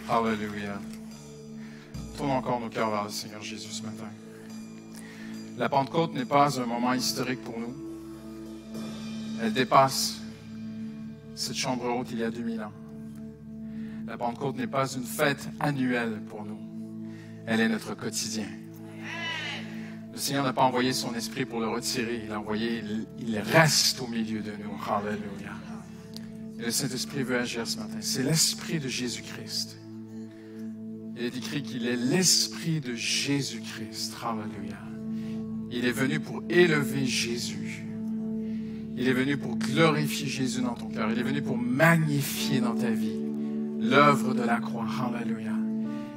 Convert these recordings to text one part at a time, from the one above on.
Alléluia. Tourne encore nos cœurs vers le Seigneur Jésus ce matin. La Pentecôte n'est pas un moment historique pour nous. Elle dépasse cette chambre haute il y a 2000 ans. La Pentecôte n'est pas une fête annuelle pour nous. Elle est notre quotidien. Le Seigneur n'a pas envoyé son esprit pour le retirer. Il l'a envoyé, il reste au milieu de nous. Alléluia. Et le Saint-Esprit veut agir ce matin. C'est l'Esprit de Jésus-Christ. Il est écrit qu'il est l'Esprit de Jésus-Christ. Alléluia. Il est venu pour élever Jésus. Il est venu pour glorifier Jésus dans ton cœur. Il est venu pour magnifier dans ta vie l'œuvre de la croix. Alléluia.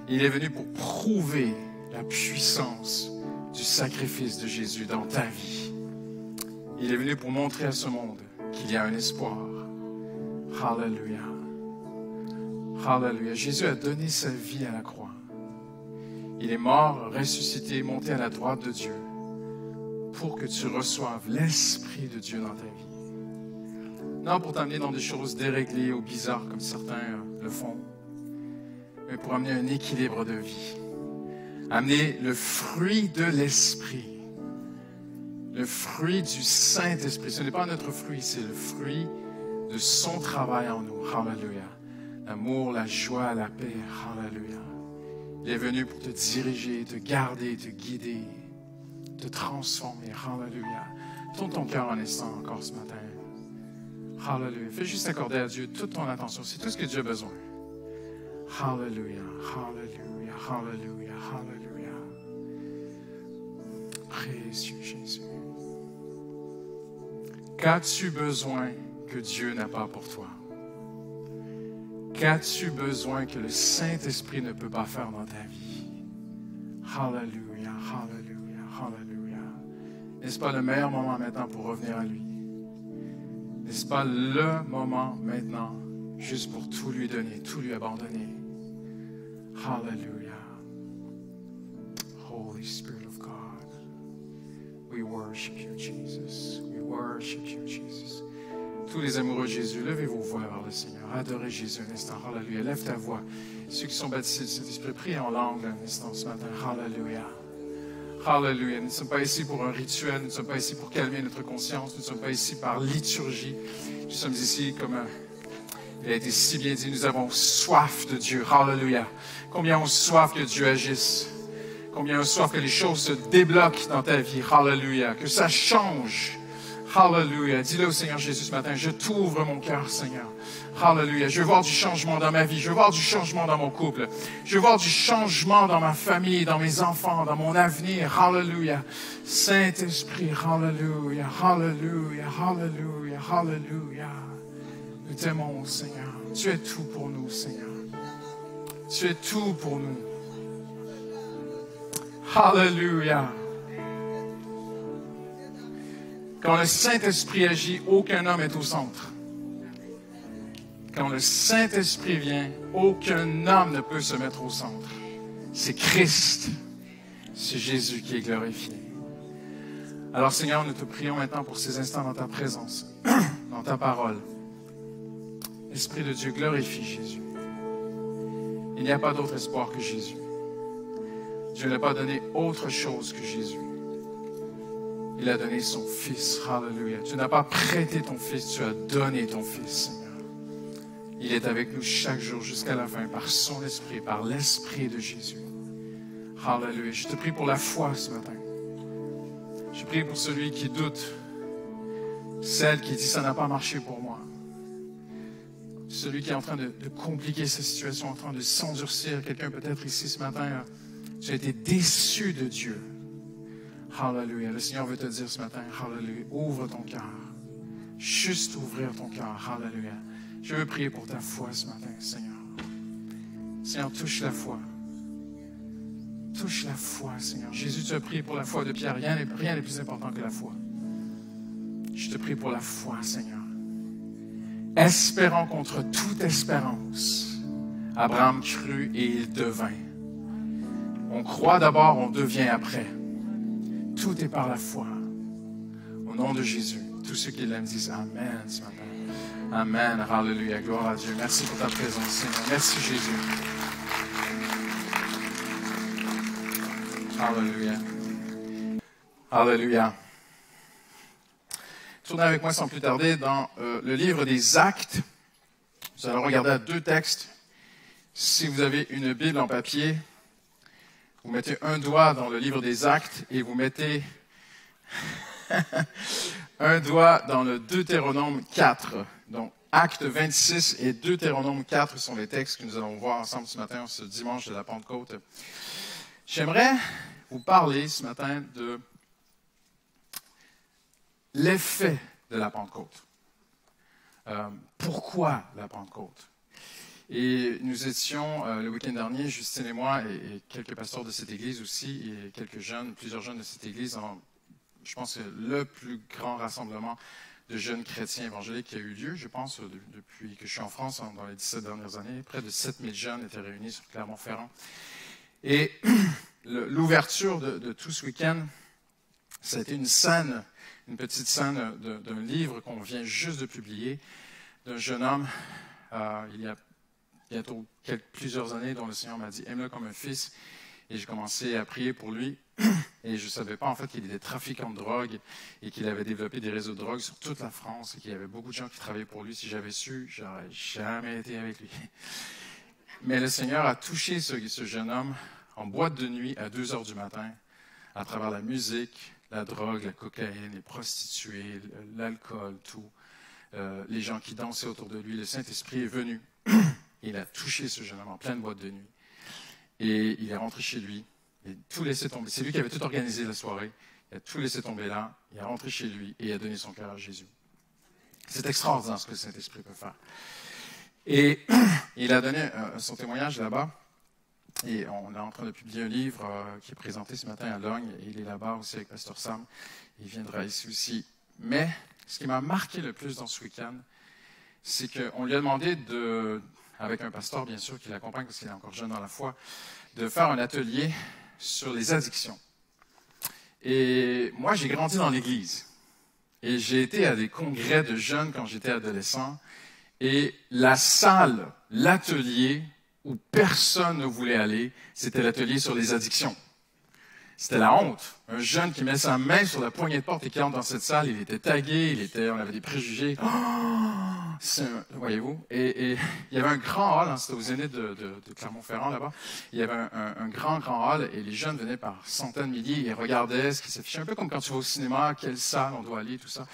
Il est venu pour prouver la puissance du sacrifice de Jésus dans ta vie. Il est venu pour montrer à ce monde qu'il y a un espoir. Alléluia. Alléluia. Jésus a donné sa vie à la croix. Il est mort, ressuscité, monté à la droite de Dieu pour que tu reçoives l'Esprit de Dieu dans ta vie. Non pour t'amener dans des choses déréglées ou bizarres comme certains le font, mais pour amener un équilibre de vie. Amener le fruit de l'Esprit. Le fruit du Saint-Esprit. Ce n'est pas notre fruit, c'est le fruit de son travail en nous. Alléluia. L'amour, la joie, la paix. Alléluia. Il est venu pour te diriger, te garder, te guider, te transformer. Alléluia. Tourne ton cœur un instant encore ce matin. Alléluia. Fais juste accorder à Dieu toute ton attention. C'est tout ce que Dieu a besoin. Alléluia. Alléluia. Alléluia. Alléluia. Précieux Jésus. Qu'as-tu besoin que Dieu n'a pas pour toi? Qu'as-tu besoin que le Saint-Esprit ne peut pas faire dans ta vie? Alléluia, alléluia, alléluia. N'est-ce pas le meilleur moment maintenant pour revenir à lui? N'est-ce pas le moment maintenant juste pour tout lui donner, tout lui abandonner? Alléluia. Holy Spirit of God, we worship you, Jesus. We worship you, Jesus. Tous les amoureux de Jésus, levez vos voix vers le Seigneur. Adorez Jésus un instant. Alléluia. Lève ta voix. Ceux qui sont baptisés du Saint-Esprit, priez en langue un instant ce matin. Alléluia. Alléluia. Nous ne sommes pas ici pour un rituel. Nous ne sommes pas ici pour calmer notre conscience. Nous ne sommes pas ici par liturgie. Nous sommes ici comme il a été si bien dit. Nous avons soif de Dieu. Alléluia. Combien on soif que Dieu agisse. Combien on soif que les choses se débloquent dans ta vie. Alléluia. Que ça change. Alléluia. Dis-le au Seigneur Jésus ce matin. Je t'ouvre mon cœur, Seigneur. Alléluia. Je veux voir du changement dans ma vie. Je veux voir du changement dans mon couple. Je veux voir du changement dans ma famille, dans mes enfants, dans mon avenir. Alléluia. Saint-Esprit. Alléluia. Alléluia. Alléluia. Alléluia. Nous t'aimons, Seigneur. Tu es tout pour nous, Seigneur. Tu es tout pour nous. Alléluia. Quand le Saint-Esprit agit, aucun homme est au centre. Quand le Saint-Esprit vient, aucun homme ne peut se mettre au centre. C'est Christ. C'est Jésus qui est glorifié. Alors Seigneur, nous te prions maintenant pour ces instants dans ta présence, dans ta parole. Esprit de Dieu, glorifie Jésus. Il n'y a pas d'autre espoir que Jésus. Dieu n'a pas donné autre chose que Jésus. Il a donné son Fils. Alléluia. Tu n'as pas prêté ton Fils, tu as donné ton Fils, Seigneur. Il est avec nous chaque jour jusqu'à la fin par son Esprit, par l'Esprit de Jésus. Alléluia. Je te prie pour la foi ce matin. Je prie pour celui qui doute, celle qui dit ça n'a pas marché pour moi. Celui qui est en train de compliquer sa situation, en train de s'endurcir. Quelqu'un peut-être ici ce matin, tu as été déçu de Dieu. Alléluia. Le Seigneur veut te dire ce matin, Alléluia, ouvre ton cœur. Juste ouvrir ton cœur. Alléluia. Je veux prier pour ta foi ce matin, Seigneur. Seigneur, touche la foi. Touche la foi, Seigneur. Jésus, tu as prié pour la foi de Pierre. Rien n'est plus important que la foi. Je te prie pour la foi, Seigneur. Espérant contre toute espérance, Abraham crut et il devint. On croit d'abord, on devient après. Tout est par la foi. Au nom de Jésus, tous ceux qui l'aiment disent Amen ce matin. Amen. Alléluia. Gloire à Dieu. Merci pour ta présence, Seigneur. Merci, Jésus. Alléluia. Alléluia. Tournez avec moi sans plus tarder dans le livre des Actes. Nous allons regarder à deux textes. Si vous avez une Bible en papier, vous mettez un doigt dans le livre des Actes et vous mettez un doigt dans le Deutéronome 4. Donc, Actes 26 et Deutéronome 4 sont les textes que nous allons voir ensemble ce matin, ce dimanche de la Pentecôte. J'aimerais vous parler ce matin de l'effet de la Pentecôte. Pourquoi la Pentecôte? Et nous étions, le week-end dernier, Justine et moi, et quelques pasteurs de cette église aussi, et plusieurs jeunes de cette église, je pense que le plus grand rassemblement de jeunes chrétiens évangéliques qui a eu lieu, je pense, depuis que je suis en France, dans les 17 dernières années. Près de 7000 jeunes étaient réunis sur Clermont-Ferrand. Et l'ouverture de tout ce week-end, ça a été une petite scène d'un livre qu'on vient juste de publier, d'un jeune homme, il y a bientôt plusieurs années, dont le Seigneur m'a dit « Aime-le comme un fils ». Et j'ai commencé à prier pour lui. Et je ne savais pas en fait qu'il était trafiquant de drogue et qu'il avait développé des réseaux de drogue sur toute la France et qu'il y avait beaucoup de gens qui travaillaient pour lui. Si j'avais su, j'aurais jamais été avec lui. Mais le Seigneur a touché ce jeune homme en boîte de nuit à 2 heures du matin à travers la musique, la drogue, la cocaïne, les prostituées, l'alcool, tout. Les gens qui dansaient autour de lui. Le Saint-Esprit est venu. Il a touché ce jeune homme en pleine boîte de nuit. Et il est rentré chez lui. Il a tout laissé tomber. C'est lui qui avait tout organisé la soirée. Il a tout laissé tomber là. Il est rentré chez lui et il a donné son cœur à Jésus. C'est extraordinaire ce que le Saint-Esprit peut faire. Et il a donné son témoignage là-bas. Et on est en train de publier un livre qui est présenté ce matin à Logne. Et il est là-bas aussi avec Pasteur Sam. Il viendra ici aussi. Mais ce qui m'a marqué le plus dans ce week-end, c'est qu'on lui a demandé avec un pasteur bien sûr qui l'accompagne parce qu'il est encore jeune dans la foi, de faire un atelier sur les addictions. Et moi, j'ai grandi dans l'Église. Et j'ai été à des congrès de jeunes quand j'étais adolescent. Et la salle, l'atelier où personne ne voulait aller, c'était l'atelier sur les addictions. C'était la honte. Un jeune qui met sa main sur la poignée de porte et qui entre dans cette salle, il était tagué, on avait des préjugés. Voyez-vous? Et il y avait un grand hall, hein, c'était au Zénith de Clermont-Ferrand là-bas. Il y avait un grand hall et les jeunes venaient par centaines de milliers et regardaient ce qui s'affichait, un peu comme quand tu vas au cinéma, quelle salle on doit aller, tout ça.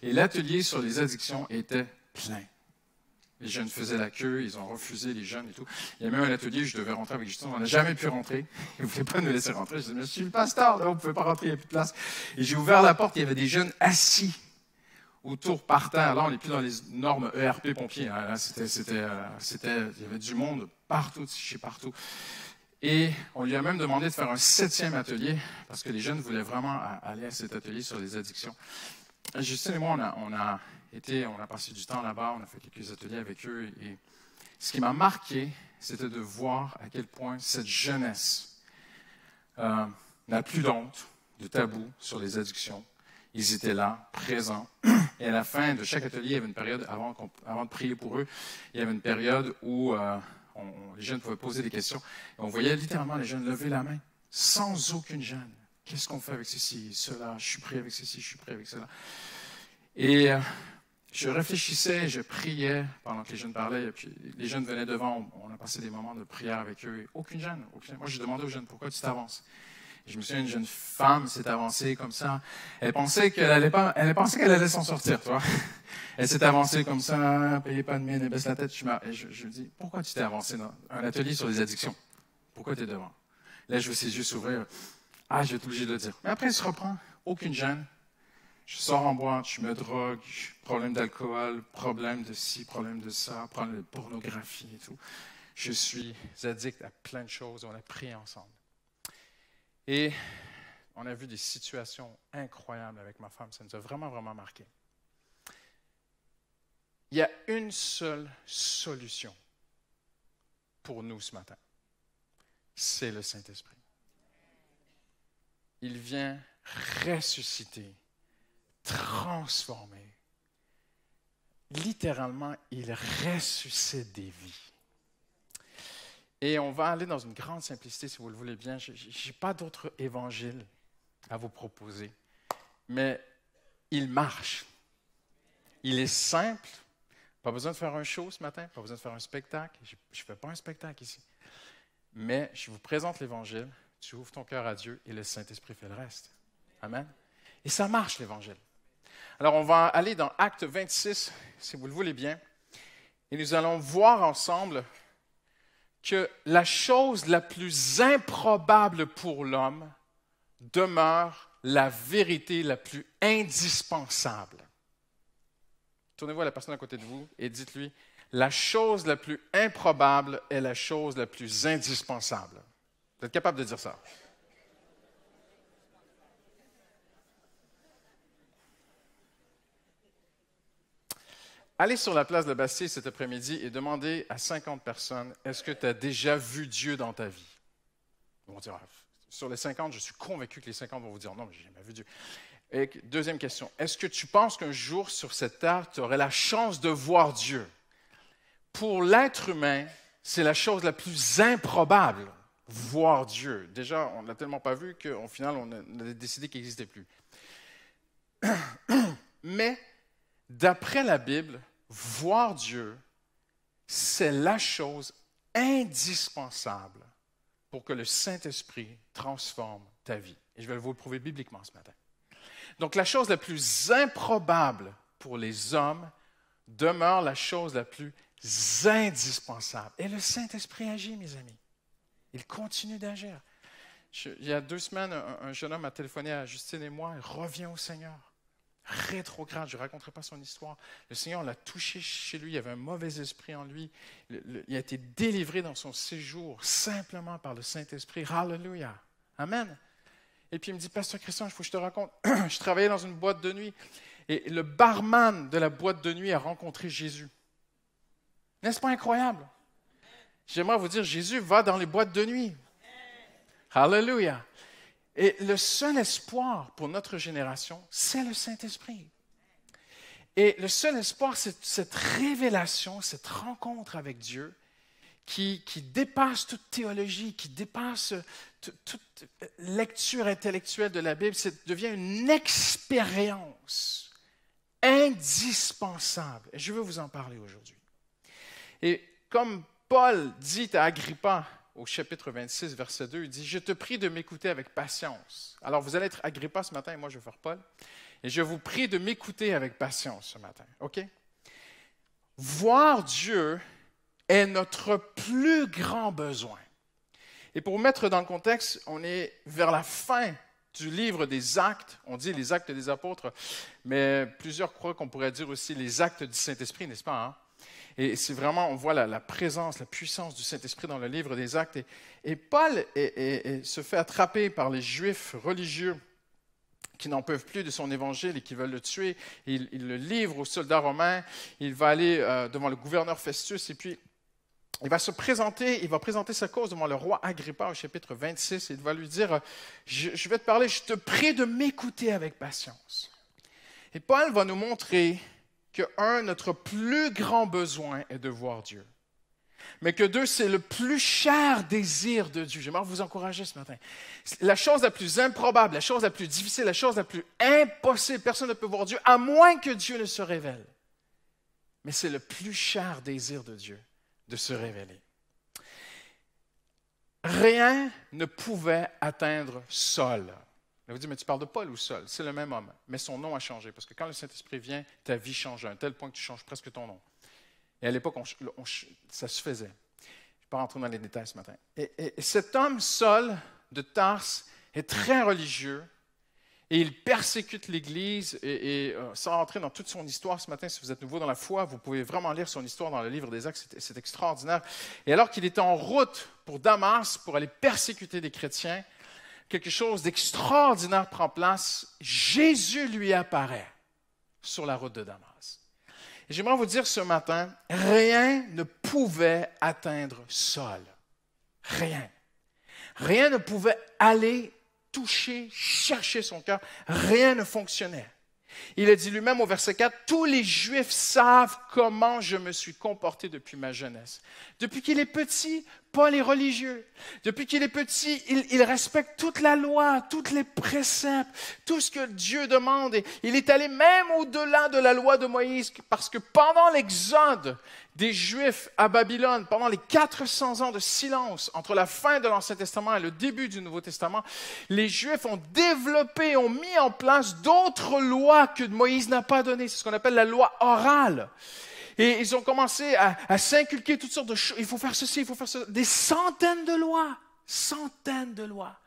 Et l'atelier sur les addictions était plein. Les jeunes faisaient la queue, ils ont refusé, les jeunes et tout. Il y a même un atelier, je devais rentrer avec Justin, on n'a jamais pu rentrer. Ils ne voulaient pas nous laisser rentrer. Je disais, mais je suis le pasteur, là, on ne pouvait pas rentrer, il n'y a plus de place. Et j'ai ouvert la porte, il y avait des jeunes assis autour par terre. Là, on n'est plus dans les normes ERP pompiers. Hein. Là, il y avait du monde partout, chez partout. Et on lui a même demandé de faire un 7e atelier, parce que les jeunes voulaient vraiment aller à cet atelier sur les addictions. Justine et moi, on a passé du temps là-bas, on a fait quelques ateliers avec eux. Et ce qui m'a marqué, c'était de voir à quel point cette jeunesse n'a plus d'honte, de tabou sur les addictions. Ils étaient là, présents. Et à la fin de chaque atelier, il y avait une période, avant de prier pour eux, il y avait une période où les jeunes pouvaient poser des questions. Et on voyait littéralement les jeunes lever la main, sans aucune gêne. Qu'est-ce qu'on fait avec ceci, cela? Je suis prêt avec ceci, je suis prêt avec cela. Et je réfléchissais, je priais pendant que les jeunes parlaient. Et puis les jeunes venaient devant, on a passé des moments de prière avec eux. Et aucune gêne. Moi, je demandais aux jeunes, pourquoi tu t'avances? Et je me souviens, une jeune femme s'est avancée comme ça. Elle pensait qu'elle allait s'en sortir, tu vois. Elle s'est avancée comme ça, payez pas de mine, elle baisse la tête. Je lui dis, pourquoi tu t'es avancée dans un atelier sur les addictions? Pourquoi tu es devant? Là, je vois ses yeux s'ouvrir. Ah, je vais être obligé de le dire. Mais après, elle se reprend. Aucune gêne. Je sors en boîte, je me drogue, problème d'alcool, problème de ci, problème de ça, problème de pornographie et tout. Je suis addict à plein de choses. On a prié ensemble. Et on a vu des situations incroyables avec ma femme. Ça nous a vraiment, vraiment marqué. Il y a une seule solution pour nous ce matin. C'est le Saint-Esprit. Il vient ressusciter, transformer. Littéralement, il ressuscite des vies. Et on va aller dans une grande simplicité, si vous le voulez bien. Je n'ai pas d'autre évangile à vous proposer, mais il marche. Il est simple. Pas besoin de faire un show ce matin, pas besoin de faire un spectacle. Je ne fais pas un spectacle ici. Mais je vous présente l'Évangile, tu ouvres ton cœur à Dieu et le Saint-Esprit fait le reste. Amen. Et ça marche, l'Évangile. Alors, on va aller dans Acte 26, si vous le voulez bien, et nous allons voir ensemble que la chose la plus improbable pour l'homme demeure la vérité la plus indispensable. Tournez-vous à la personne à côté de vous et dites-lui, la chose la plus improbable est la chose la plus indispensable. Vous êtes capable de dire ça? Allez sur la place de Bastille cet après-midi et demandez à 50 personnes, est-ce que tu as déjà vu Dieu dans ta vie? Ils vont dire, sur les 50, je suis convaincu que les 50 vont vous dire, non, mais je n'ai jamais vu Dieu. Et deuxième question, est-ce que tu penses qu'un jour sur cette terre, tu aurais la chance de voir Dieu? Pour l'être humain, c'est la chose la plus improbable, voir Dieu. Déjà, on ne l'a tellement pas vu qu'au final, on a décidé qu'il n'existait plus. Mais, d'après la Bible, voir Dieu, c'est la chose indispensable pour que le Saint-Esprit transforme ta vie. Et je vais vous le prouver bibliquement ce matin. Donc, la chose la plus improbable pour les hommes demeure la chose la plus indispensable. Et le Saint-Esprit agit, mes amis. Il continue d'agir. Il y a 2 semaines, un jeune homme a téléphoné à Justine et moi, il revient au Seigneur. Rétrograde, je ne raconterai pas son histoire. Le Seigneur l'a touché chez lui, il y avait un mauvais esprit en lui. Il a été délivré dans son séjour simplement par le Saint-Esprit. Hallelujah. Amen. Et puis il me dit, Pasteur Christian, il faut que je te raconte. Je travaillais dans une boîte de nuit et le barman de la boîte de nuit a rencontré Jésus. N'est-ce pas incroyable? J'aimerais vous dire, Jésus va dans les boîtes de nuit. Hallelujah. Et le seul espoir pour notre génération, c'est le Saint-Esprit. Et le seul espoir, c'est cette révélation, cette rencontre avec Dieu qui dépasse toute théologie, qui dépasse toute lecture intellectuelle de la Bible. Ça devient une expérience indispensable. Et je veux vous en parler aujourd'hui. Et comme Paul dit à Agrippa, au chapitre 26, verset 2, il dit « Je te prie de m'écouter avec patience. » Alors, vous allez être Agrippa ce matin et moi, je vais faire Paul. Et je vous prie de m'écouter avec patience ce matin. OK? Voir Dieu est notre plus grand besoin. Et pour vous mettre dans le contexte, on est vers la fin du livre des Actes. On dit les Actes des Apôtres, mais plusieurs croient qu'on pourrait dire aussi les Actes du Saint-Esprit, n'est-ce pas? Hein? Et c'est vraiment, on voit la présence, la puissance du Saint-Esprit dans le livre des Actes. Et Paul se fait attraper par les Juifs religieux qui n'en peuvent plus de son évangile et qui veulent le tuer. Il le livre aux soldats romains. Il va aller devant le gouverneur Festus et puis il va présenter sa cause devant le roi Agrippa au chapitre 26. Et il va lui dire, je vais te parler, je te prie de m'écouter avec patience. Et Paul va nous montrer que, notre plus grand besoin est de voir Dieu. Mais que 2, c'est le plus cher désir de Dieu. J'aimerais vous encourager ce matin. La chose la plus improbable, la chose la plus difficile, la chose la plus impossible, personne ne peut voir Dieu, à moins que Dieu ne se révèle. Mais c'est le plus cher désir de Dieu de se révéler. Rien ne pouvait atteindre Saul. Vous dites, mais tu parles de Paul ou Saul? C'est le même homme, mais son nom a changé. Parce que quand le Saint-Esprit vient, ta vie change à un tel point que tu changes presque ton nom. Et à l'époque, ça se faisait. Je ne vais pas rentrer dans les détails ce matin. Et cet homme, Saul, de Tarse, est très religieux. Et il persécute l'Église. Et sans rentrer dans toute son histoire ce matin, si vous êtes nouveau dans la foi, vous pouvez vraiment lire son histoire dans le livre des Actes. C'est extraordinaire. Et alors qu'il était en route pour Damas, pour aller persécuter des chrétiens, quelque chose d'extraordinaire prend place. Jésus lui apparaît sur la route de Damas. Et j'aimerais vous dire ce matin, rien ne pouvait atteindre Saul. Rien. Rien ne pouvait aller toucher, chercher son cœur. Rien ne fonctionnait. Il a dit lui-même au verset 4, « Tous les Juifs savent comment je me suis comporté depuis ma jeunesse. » Depuis qu'il est petit, Paul est religieux. Depuis qu'il est petit, il respecte toute la loi, tous les préceptes, tout ce que Dieu demande. Et il est allé même au-delà de la loi de Moïse, parce que pendant l'exode des Juifs à Babylone, pendant les 400 ans de silence entre la fin de l'Ancien Testament et le début du Nouveau Testament, les Juifs ont développé, ont mis en place d'autres lois que Moïse n'a pas données. C'est ce qu'on appelle la loi orale. Et ils ont commencé à s'inculquer toutes sortes de choses. Il faut faire ceci, il faut faire cela. Des centaines de lois. Centaines de lois.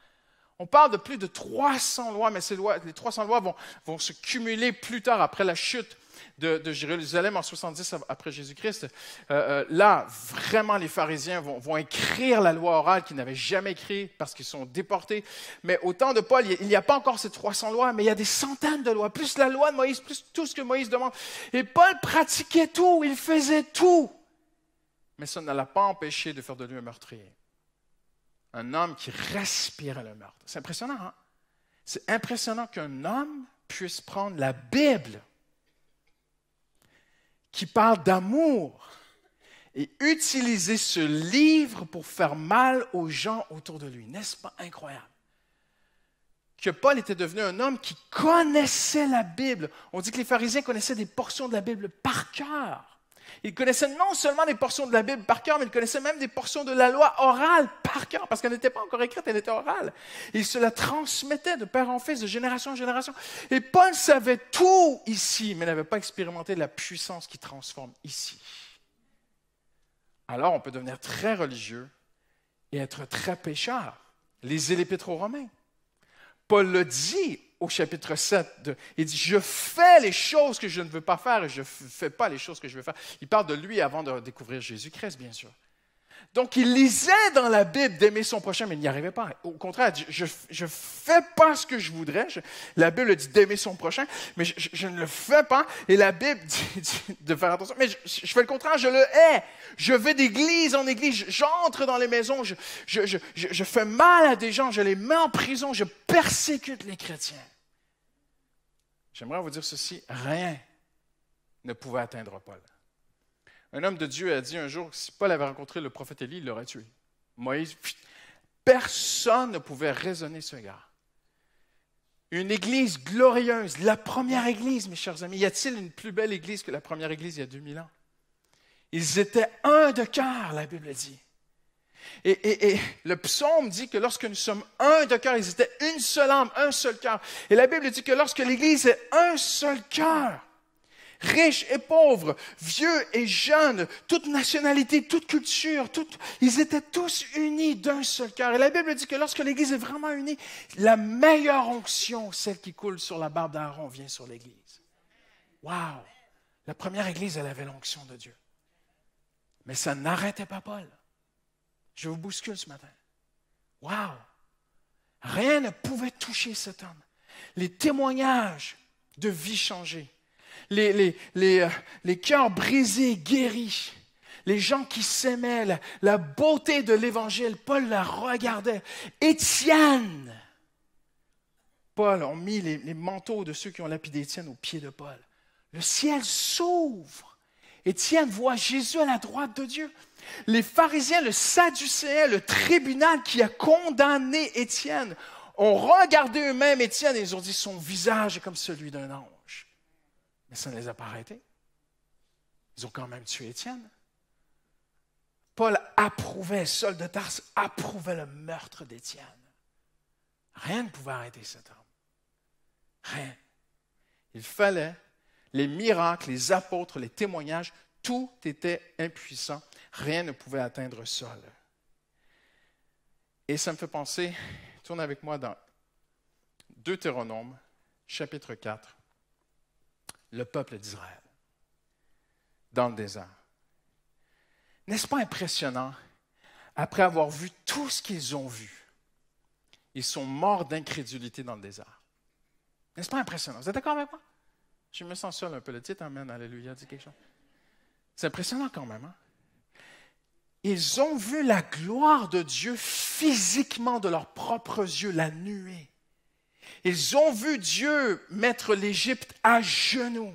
On parle de plus de 300 lois, mais les 300 lois vont se cumuler plus tard après la chute de Jérusalem en 70 après Jésus-Christ. Là, vraiment, les pharisiens vont écrire la loi orale qu'ils n'avaient jamais écrite parce qu'ils sont déportés. Mais au temps de Paul, il n'y a pas encore ces 300 lois, mais il y a des centaines de lois, plus la loi de Moïse, plus tout ce que Moïse demande. Et Paul pratiquait tout, il faisait tout. Mais ça ne l'a pas empêché de faire de lui un meurtrier. Un homme qui respirait le meurtre. C'est impressionnant, hein? C'est impressionnant qu'un homme puisse prendre la Bible qui parle d'amour et utiliser ce livre pour faire mal aux gens autour de lui. N'est-ce pas incroyable? Que Paul était devenu un homme qui connaissait la Bible. On dit que les pharisiens connaissaient des portions de la Bible par cœur. Ils connaissaient non seulement des portions de la Bible par cœur, mais ils connaissaient même des portions de la loi orale par cœur, parce qu'elle n'était pas encore écrite, elle était orale. Ils se la transmettaient de père en fils, de génération en génération. Et Paul savait tout ici, mais n'avait pas expérimenté la puissance qui transforme ici. Alors, on peut devenir très religieux et être très pécheur. Lisez l'Épître aux Romains. Paul le dit au chapitre 7, il dit « Je fais les choses que je ne veux pas faire et je ne fais pas les choses que je veux faire. » Il parle de lui avant de découvrir Jésus-Christ, bien sûr. Donc, il lisait dans la Bible d'aimer son prochain, mais il n'y arrivait pas. Au contraire, il dit, je ne fais pas ce que je voudrais. La Bible dit d'aimer son prochain, mais je ne le fais pas. Et la Bible dit de faire attention. Mais je fais le contraire, je le hais. Je vais d'église en église, j'entre dans les maisons, je fais mal à des gens, je les mets en prison, je persécute les chrétiens. J'aimerais vous dire ceci, rien ne pouvait atteindre Paul. Un homme de Dieu a dit un jour que si Paul avait rencontré le prophète Élie, il l'aurait tué. Moïse, personne ne pouvait raisonner ce gars. Une église glorieuse, la première église, mes chers amis. Y a-t-il une plus belle église que la première église il y a 2000 ans? Ils étaient un de cœur, la Bible dit. Et le psaume dit que lorsque nous sommes un de cœur, ils étaient une seule âme, un seul cœur. Et la Bible dit que lorsque l'Église est un seul cœur, riche et pauvre, vieux et jeune, toute nationalité, toute culture, ils étaient tous unis d'un seul cœur. Et la Bible dit que lorsque l'Église est vraiment unie, la meilleure onction, celle qui coule sur la barbe d'Aaron, vient sur l'Église. Wow! La première Église, elle avait l'onction de Dieu. Mais ça n'arrêtait pas Paul. Je vous bouscule ce matin. Wow! Rien ne pouvait toucher cet homme. Les témoignages de vie changée, les cœurs brisés, guéris, les gens qui s'aimaient, la beauté de l'Évangile, Paul la regardait. Étienne! Paul a mis les manteaux de ceux qui ont lapidé Étienne aux pieds de Paul. Le ciel s'ouvre. Étienne voit Jésus à la droite de Dieu. Les pharisiens, le sadducéen, le tribunal qui a condamné Étienne, ont regardé eux-mêmes Étienne et ils ont dit son visage est comme celui d'un ange. Mais ça ne les a pas arrêtés. Ils ont quand même tué Étienne. Paul approuvait, Saul de Tarse approuvait le meurtre d'Étienne. Rien ne pouvait arrêter cet homme. Rien. Il fallait les miracles, les apôtres, les témoignages, tout était impuissant. Rien ne pouvait atteindre Saul. Et ça me fait penser, tourne avec moi dans Deutéronome, chapitre 4, le peuple d'Israël, dans le désert. N'est-ce pas impressionnant? Après avoir vu tout ce qu'ils ont vu, ils sont morts d'incrédulité dans le désert. N'est-ce pas impressionnant? Vous êtes d'accord avec moi? Je me sens seul un peu. Le titre, Amen, Alléluia, dit quelque chose. C'est impressionnant quand même, hein? Ils ont vu la gloire de Dieu physiquement de leurs propres yeux, la nuée. Ils ont vu Dieu mettre l'Égypte à genoux.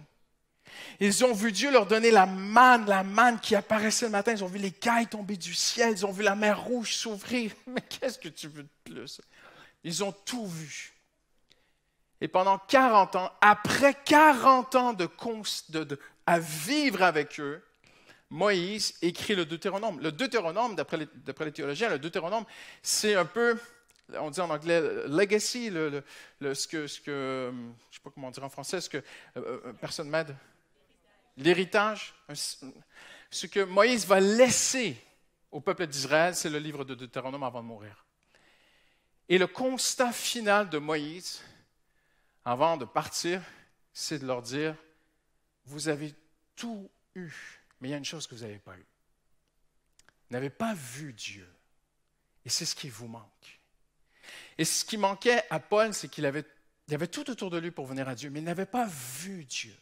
Ils ont vu Dieu leur donner la manne qui apparaissait le matin. Ils ont vu les cailles tomber du ciel. Ils ont vu la mer rouge s'ouvrir. Mais qu'est-ce que tu veux de plus? Ils ont tout vu. Et pendant 40 ans, après 40 ans à vivre avec eux, Moïse écrit le Deutéronome. Le Deutéronome, d'après les théologiens, le Deutéronome, c'est un peu, on dit en anglais, legacy, je ne sais pas comment dire en français, ce que personne m'aide. L'héritage, ce que Moïse va laisser au peuple d'Israël, c'est le livre de Deutéronome avant de mourir. Et le constat final de Moïse, avant de partir, c'est de leur dire, vous avez tout eu, mais il y a une chose que vous n'avez pas eue. Vous n'avez pas vu Dieu. Et c'est ce qui vous manque. Et ce qui manquait à Paul, c'est qu'il avait tout autour de lui pour venir à Dieu, mais il n'avait pas vu Dieu.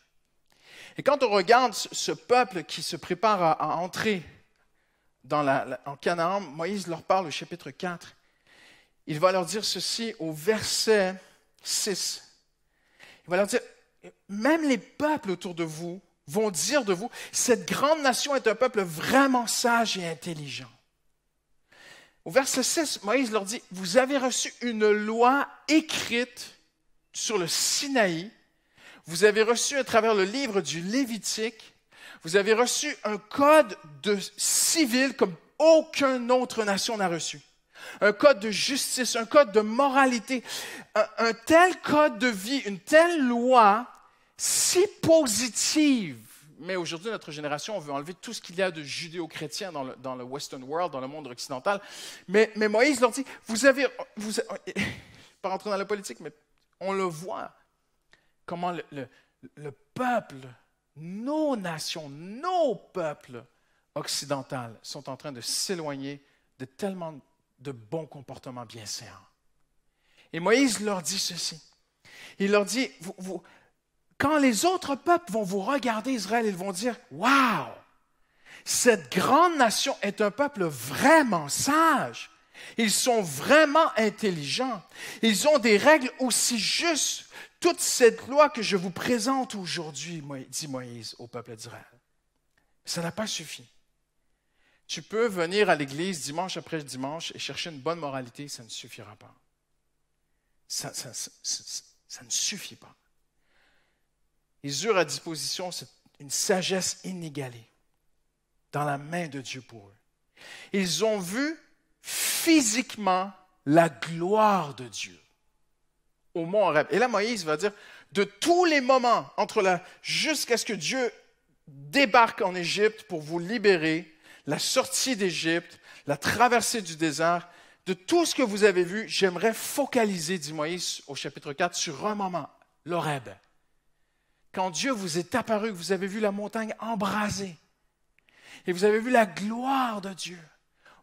Et quand on regarde ce peuple qui se prépare à entrer en Canaan, Moïse leur parle au chapitre 4. Il va leur dire ceci au verset 6. Il va leur dire, même les peuples autour de vous vont dire de vous, cette grande nation est un peuple vraiment sage et intelligent. Au verset 6, Moïse leur dit, vous avez reçu une loi écrite sur le Sinaï. Vous avez reçu à travers le livre du Lévitique, vous avez reçu un code civil comme aucune autre nation n'a reçu. Un code de justice, un code de moralité, un tel code de vie, une telle loi si positive. Mais aujourd'hui, notre génération, on veut enlever tout ce qu'il y a de judéo-chrétien dans le Western world, dans le monde occidental. Mais Moïse leur dit, pas rentrer dans la politique, mais on le voit, comment le peuple, nos nations, nos peuples occidentaux sont en train de s'éloigner de tellement de bons comportements bienséants. Et Moïse leur dit ceci. Il leur dit, quand les autres peuples vont vous regarder, Israël, ils vont dire, « Wow! Cette grande nation est un peuple vraiment sage. Ils sont vraiment intelligents. Ils ont des règles aussi justes. Toute cette loi que je vous présente aujourd'hui, dit Moïse au peuple d'Israël, ça n'a pas suffi. Tu peux venir à l'église dimanche après dimanche et chercher une bonne moralité, ça ne suffira pas. Ça ne suffit pas. Ils eurent à disposition une sagesse inégalée dans la main de Dieu pour eux. Ils ont vu physiquement la gloire de Dieu au mont Horeb. Et là, Moïse va dire, de tous les moments, jusqu'à ce que Dieu débarque en Égypte pour vous libérer, la sortie d'Égypte, la traversée du désert, de tout ce que vous avez vu, j'aimerais focaliser, dit Moïse au chapitre 4, sur un moment, l'Horeb. Quand Dieu vous est apparu, vous avez vu la montagne embrasée, et vous avez vu la gloire de Dieu.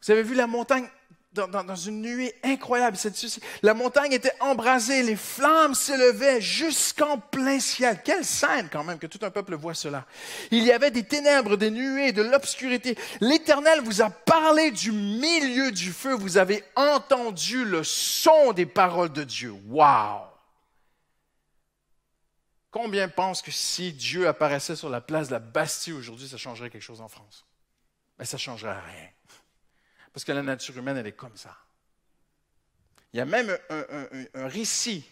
Vous avez vu la montagne dans une nuée incroyable. La montagne était embrasée, les flammes s'élevaient jusqu'en plein ciel. Quelle scène quand même que tout un peuple voit cela. Il y avait des ténèbres, des nuées, de l'obscurité. L'Éternel vous a parlé du milieu du feu. Vous avez entendu le son des paroles de Dieu. Wow! Combien pensent que si Dieu apparaissait sur la place de la Bastille aujourd'hui, ça changerait quelque chose en France? Mais ça ne changerait rien. Parce que la nature humaine, elle est comme ça. Il y a même un récit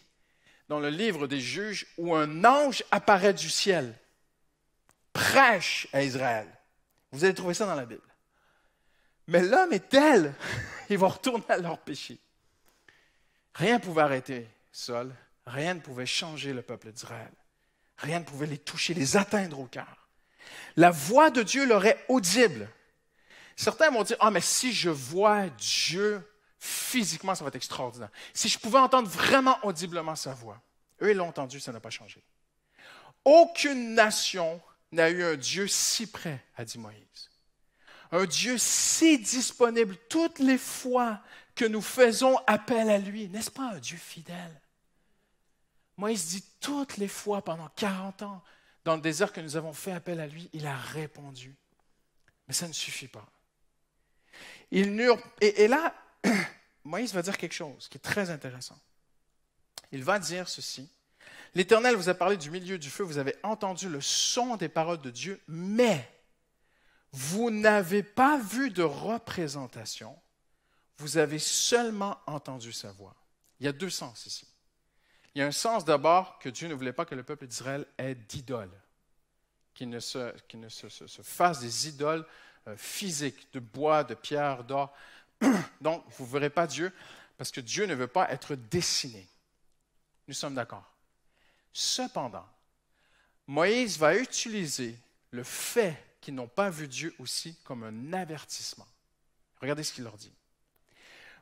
dans le livre des Juges où un ange apparaît du ciel, prêche à Israël. Vous allez trouver ça dans la Bible. Mais l'homme est tel, ils vont retourner à leur péché. Rien ne pouvait arrêter Saul, rien ne pouvait changer le peuple d'Israël. Rien ne pouvait les toucher, les atteindre au cœur. La voix de Dieu leur est audible. Certains vont dire, mais si je vois Dieu physiquement, ça va être extraordinaire. Si je pouvais entendre vraiment audiblement sa voix. Eux, ils l'ont entendu, ça n'a pas changé. Aucune nation n'a eu un Dieu si près, a dit Moïse. Un Dieu si disponible toutes les fois que nous faisons appel à lui. N'est-ce pas un Dieu fidèle? Moïse dit toutes les fois pendant 40 ans, dans le désert que nous avons fait appel à lui, il a répondu. Mais ça ne suffit pas. Et là, Moïse va dire quelque chose qui est très intéressant. il va dire ceci. L'Éternel vous a parlé du milieu du feu, vous avez entendu le son des paroles de Dieu, mais vous n'avez pas vu de représentation, vous avez seulement entendu sa voix. Il y a deux sens ici. Il y a un sens d'abord que Dieu ne voulait pas que le peuple d'Israël ait d'idoles, qu'il ne se fasse des idoles physiques, de bois, de pierre, d'or. Donc, vous ne verrez pas Dieu, parce que Dieu ne veut pas être dessiné. Nous sommes d'accord. Cependant, Moïse va utiliser le fait qu'ils n'ont pas vu Dieu aussi comme un avertissement. Regardez ce qu'il leur dit.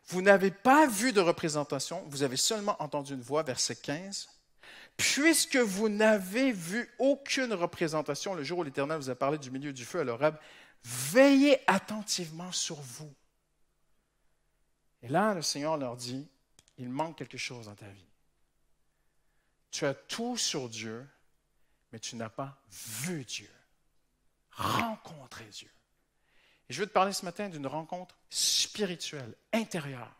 Vous n'avez pas vu de représentation, vous avez seulement entendu une voix, verset 15. Puisque vous n'avez vu aucune représentation le jour où l'Éternel vous a parlé du milieu du feu à l'Horeb, veillez attentivement sur vous. Et là, le Seigneur leur dit, il manque quelque chose dans ta vie. Tu as tout sur Dieu, mais tu n'as pas vu Dieu. Rencontré Dieu. Et je veux te parler ce matin d'une rencontre spirituelle, intérieure,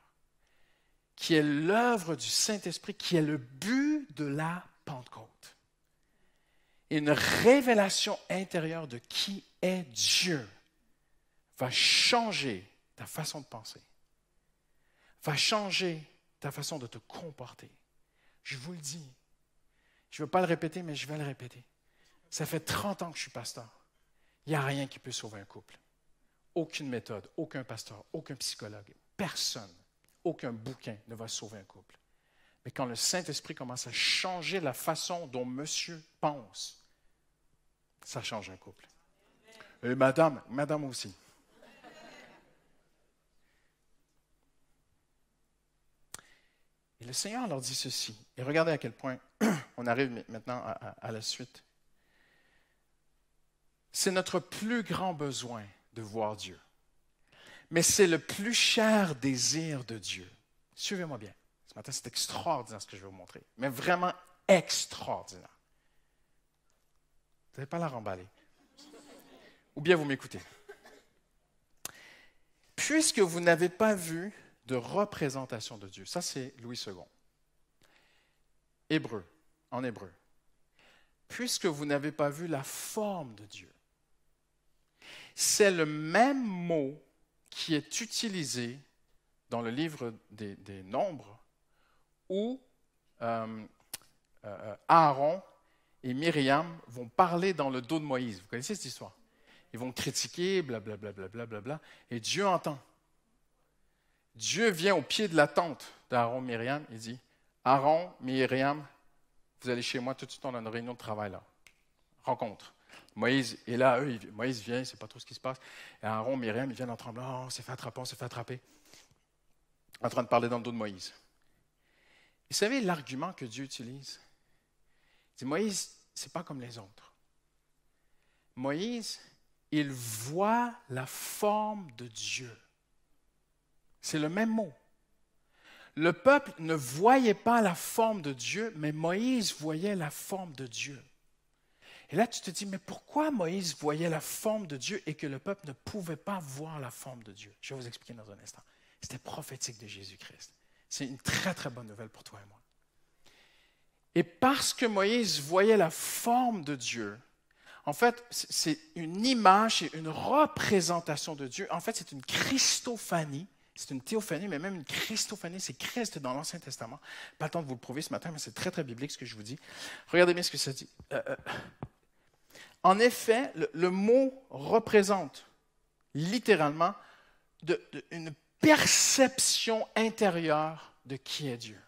qui est l'œuvre du Saint-Esprit, qui est le but de la Pentecôte. Et une révélation intérieure de qui est Dieu va changer ta façon de penser, va changer ta façon de te comporter. Je vous le dis. Je ne veux pas le répéter, mais je vais le répéter. Ça fait 30 ans que je suis pasteur. Il n'y a rien qui peut sauver un couple. Aucune méthode, aucun pasteur, aucun psychologue, personne, aucun bouquin ne va sauver un couple. Mais quand le Saint-Esprit commence à changer la façon dont monsieur pense, ça change un couple. Et madame aussi. Et le Seigneur leur dit ceci. Et regardez à quel point on arrive maintenant à la suite. C'est notre plus grand besoin de voir Dieu. Mais c'est le plus cher désir de Dieu. Suivez-moi bien. Ce matin, c'est extraordinaire ce que je vais vous montrer. Mais vraiment extraordinaire. Vous n'allez pas la remballer. Ou bien vous m'écoutez. Puisque vous n'avez pas vu de représentation de Dieu. Ça, c'est Louis II. Hébreu, en hébreu. Puisque vous n'avez pas vu la forme de Dieu. C'est le même mot qui est utilisé dans le livre des Nombres où Aaron et Myriam vont parler dans le dos de Moïse. Vous connaissez cette histoire? Ils vont critiquer, blablabla, blablabla, et Dieu entend. Dieu vient au pied de la tente d'Aaron et Myriam et dit, Aaron, Myriam, vous allez chez moi tout de suite, on a une réunion de travail là. Rencontre. Moïse est là, Moïse vient, il ne sait pas trop ce qui se passe. Et Aaron, Myriam, ils viennent en tremblant, on s'est fait attraper. En train de parler dans le dos de Moïse. Et vous savez l'argument que Dieu utilise? Il dit, Moïse, ce n'est pas comme les autres. Moïse, il voit la forme de Dieu. C'est le même mot. Le peuple ne voyait pas la forme de Dieu, mais Moïse voyait la forme de Dieu. Et là, tu te dis, mais pourquoi Moïse voyait la forme de Dieu et que le peuple ne pouvait pas voir la forme de Dieu? Je vais vous expliquer dans un instant. C'était prophétique de Jésus-Christ. C'est une très, très bonne nouvelle pour toi et moi. Et parce que Moïse voyait la forme de Dieu, en fait, c'est une image et une représentation de Dieu. En fait, c'est une Christophanie. C'est une théophanie, mais même une Christophanie, c'est Christ dans l'Ancien Testament. Pas le temps de vous le prouver ce matin, mais c'est très, très biblique ce que je vous dis. Regardez bien ce que ça dit. En effet, le mot représente littéralement une perception intérieure de qui est Dieu.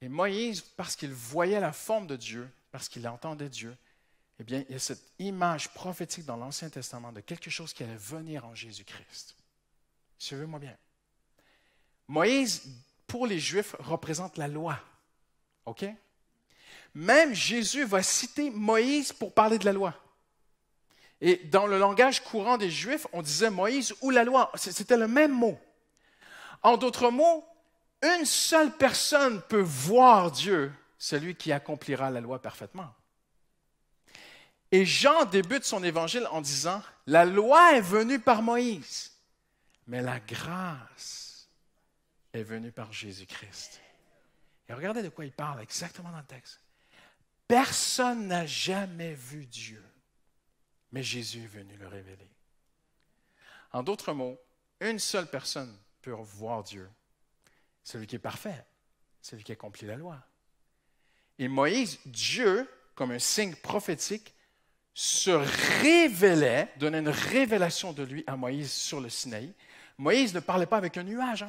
Et Moïse, parce qu'il voyait la forme de Dieu, parce qu'il entendait Dieu, eh bien, il y a cette image prophétique dans l'Ancien Testament de quelque chose qui allait venir en Jésus-Christ. Suivez-moi bien. Moïse, pour les Juifs, représente la loi. OK? Même Jésus va citer Moïse pour parler de la loi. Et dans le langage courant des Juifs, on disait Moïse ou la loi. C'était le même mot. En d'autres mots, une seule personne peut voir Dieu, celui qui accomplira la loi parfaitement. Et Jean débute son évangile en disant, la loi est venue par Moïse, mais la grâce est venue par Jésus-Christ. Et regardez de quoi il parle exactement dans le texte. Personne n'a jamais vu Dieu, mais Jésus est venu le révéler. En d'autres mots, une seule personne peut voir Dieu, celui qui est parfait, celui qui accomplit la loi. Et Moïse, Dieu, comme un signe prophétique, se révélait, donnait une révélation de lui à Moïse sur le Sinaï. Moïse ne parlait pas avec un nuage.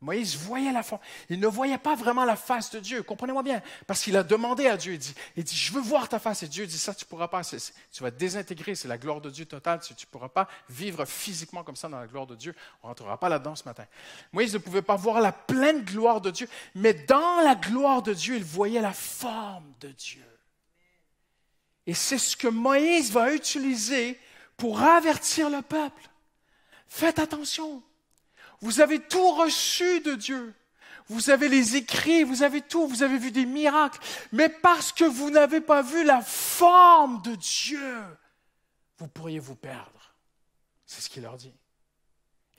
Moïse voyait la forme. Il ne voyait pas vraiment la face de Dieu. Comprenez-moi bien. Parce qu'il a demandé à Dieu. Il dit, je veux voir ta face. Et Dieu dit, ça, tu ne pourras pas. Tu vas te désintégrer. C'est la gloire de Dieu totale. Tu ne pourras pas vivre physiquement comme ça dans la gloire de Dieu. On ne rentrera pas là-dedans ce matin. Moïse ne pouvait pas voir la pleine gloire de Dieu. Mais dans la gloire de Dieu, il voyait la forme de Dieu. Et c'est ce que Moïse va utiliser pour avertir le peuple. Faites attention. Vous avez tout reçu de Dieu. Vous avez les écrits, vous avez tout, vous avez vu des miracles. Mais parce que vous n'avez pas vu la forme de Dieu, vous pourriez vous perdre. C'est ce qu'il leur dit.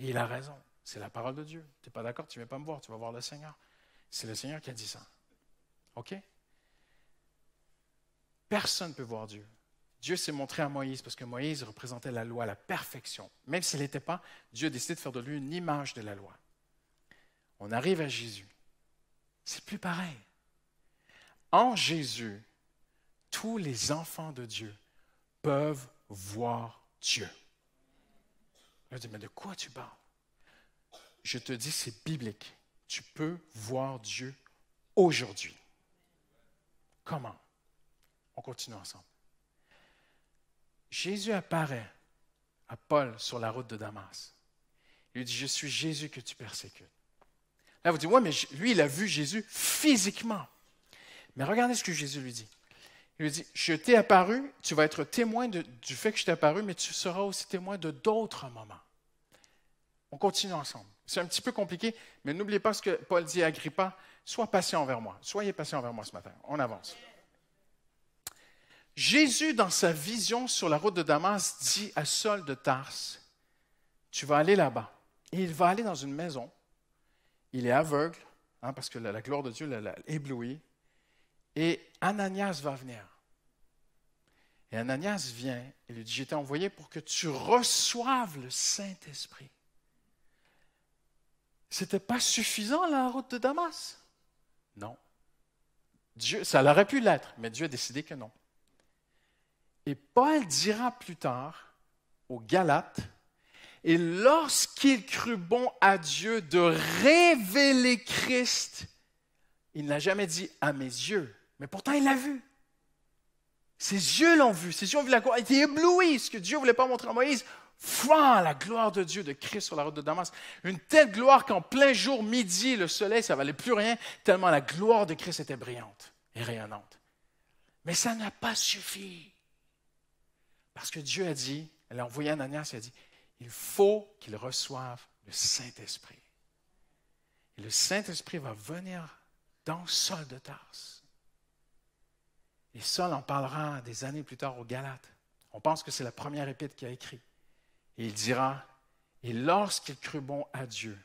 Et il a raison. C'est la parole de Dieu. Tu n'es pas d'accord, tu ne viens pas me voir, tu vas voir le Seigneur. C'est le Seigneur qui a dit ça. OK? Personne ne peut voir Dieu. Dieu s'est montré à Moïse parce que Moïse représentait la loi, la perfection. Même s'il n'était pas, Dieu a décidé de faire de lui une image de la loi. On arrive à Jésus. C'est plus pareil. En Jésus, tous les enfants de Dieu peuvent voir Dieu. Je dis, mais de quoi tu parles? Je te dis, c'est biblique. Tu peux voir Dieu aujourd'hui. Comment? On continue ensemble. Jésus apparaît à Paul sur la route de Damas. Il lui dit, je suis Jésus que tu persécutes. Là, vous dites, oui, mais lui, il a vu Jésus physiquement. Mais regardez ce que Jésus lui dit. Il lui dit, je t'ai apparu, tu vas être témoin du fait que je t'ai apparu, mais tu seras aussi témoin de d'autres moments. On continue ensemble. C'est un petit peu compliqué, mais n'oubliez pas ce que Paul dit à Agrippa, sois patient envers moi. Soyez patient envers moi ce matin. On avance. Jésus, dans sa vision sur la route de Damas, dit à Saul de Tarse, tu vas aller là-bas. Et il va aller dans une maison. Il est aveugle, parce que la gloire de Dieu l'a ébloui. Et Ananias va venir. Et Ananias vient et lui dit, j'ai été envoyé pour que tu reçoives le Saint-Esprit. Ce n'était pas suffisant la route de Damas? Non. Dieu, ça aurait pu l'être, mais Dieu a décidé que non. Et Paul dira plus tard aux Galates, et lorsqu'il crut bon à Dieu de révéler Christ, il n'a jamais dit à mes yeux, mais pourtant il l'a vu. Ses yeux l'ont vu, ses yeux ont vu la gloire, il était ébloui, ce que Dieu ne voulait pas montrer à Moïse. La gloire de Dieu, de Christ sur la route de Damas. Une telle gloire qu'en plein jour, midi, le soleil, ça ne valait plus rien, tellement la gloire de Christ était brillante et rayonnante. Mais ça n'a pas suffi. Parce que Dieu a dit, elle a envoyé Ananias, il a dit, il faut qu'il reçoive le Saint-Esprit. Et le Saint-Esprit va venir dans Saul de Tarse. Et Saul en parlera des années plus tard aux Galates. On pense que c'est la première épître qu'il a écrite. Et il dira, et lorsqu'il crut bon à Dieu,